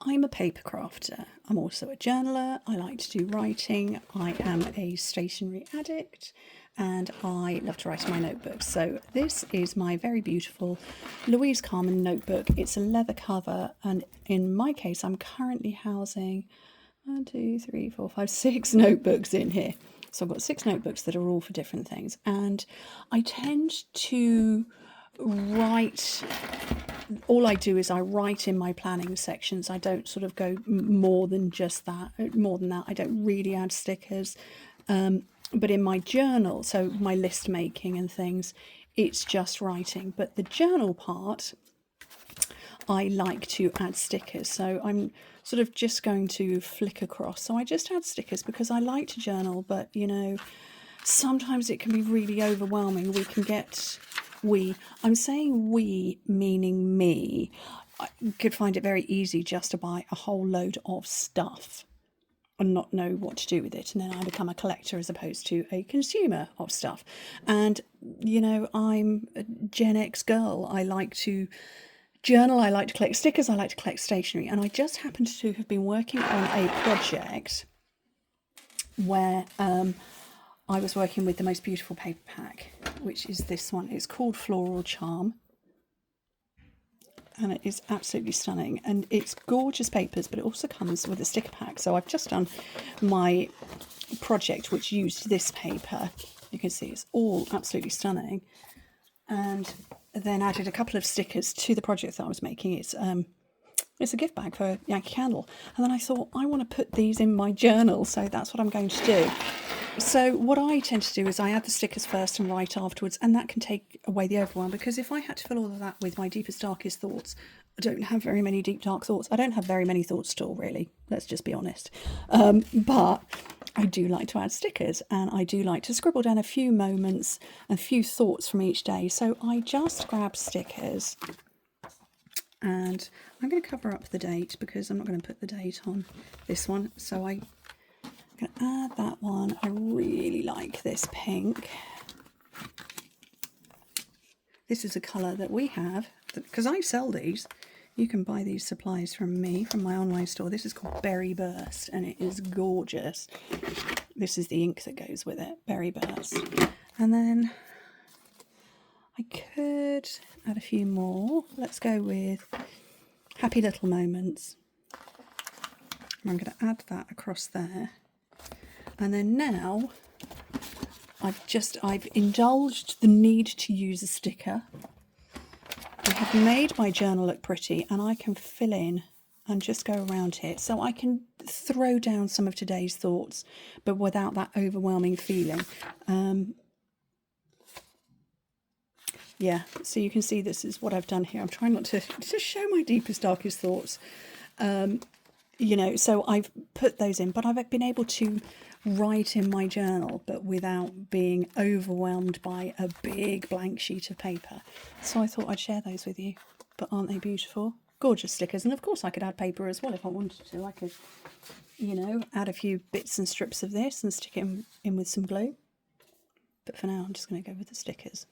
I'm a paper crafter. I'm also a journaler. I like to do writing. I am a stationery addict and I love to write in my notebooks. So this is my very beautiful Louise Carmen notebook. It's a leather cover, and in my case I'm currently housing 6 notebooks in here. So I've got 6 notebooks that are all for different things, and I tend to write. All I do is I write in my planning sections. I don't sort of go more than just that. More than that, I don't really add stickers. But in my journal, so my list making and things, it's just writing. But the journal part, I like to add stickers. So I'm sort of just going to flick across. So I just add stickers because I like to journal, but you know, sometimes it can be really overwhelming. I'm saying we, meaning me. I could find it very easy just to buy a whole load of stuff and not know what to do with it, and then I become a collector as opposed to a consumer of stuff. And you know, I'm a Gen X girl. I like to journal, I like to collect stickers, I like to collect stationery, and I just happened to have been working on a project where I was working with the most beautiful paper pack, which is this one. It's called Floral Charm, and it is absolutely stunning, and it's gorgeous papers, but it also comes with a sticker pack. So I've just done my project which used this paper. You can see it's all absolutely stunning, and then added a couple of stickers to the project that I was making. It's a gift bag for Yankee Candle, and then I thought I want to put these in my journal, so that's what I'm going to do. So what I tend to do is I add the stickers first and write afterwards, and that can take away the overwhelm, because if I had to fill all of that with my deepest, darkest thoughts, I don't have very many deep, dark thoughts. I don't have very many thoughts at all, really. Let's just be honest. But I do like to add stickers, and I do like to scribble down a few moments and a few thoughts from each day. So I just grab stickers, and I'm going to cover up the date because I'm not going to put the date on this one. So I'm going to add that one. I really like this pink. This is a colour that we have, because I sell these. You can buy these supplies from me, from my online store. This is called Berry Burst, and it is gorgeous. This is the ink that goes with it, Berry Burst. And then I could add a few more. Let's go with Happy Little Moments. I'm going to add that across there. And then now I've indulged the need to use a sticker. I have made my journal look pretty, and I can fill in and just go around here. So I can throw down some of today's thoughts, but without that overwhelming feeling. Yeah, so you can see this is what I've done here. I'm trying not to show my deepest, darkest thoughts. You know, so I've put those in, but I've been able to write in my journal, but without being overwhelmed by a big blank sheet of paper. So I thought I'd share those with you. But aren't they beautiful? Gorgeous stickers. And of course I could add paper as well if I wanted to. I could, you know, add a few bits and strips of this and stick it in with some glue. But for now I'm just going to go with the stickers.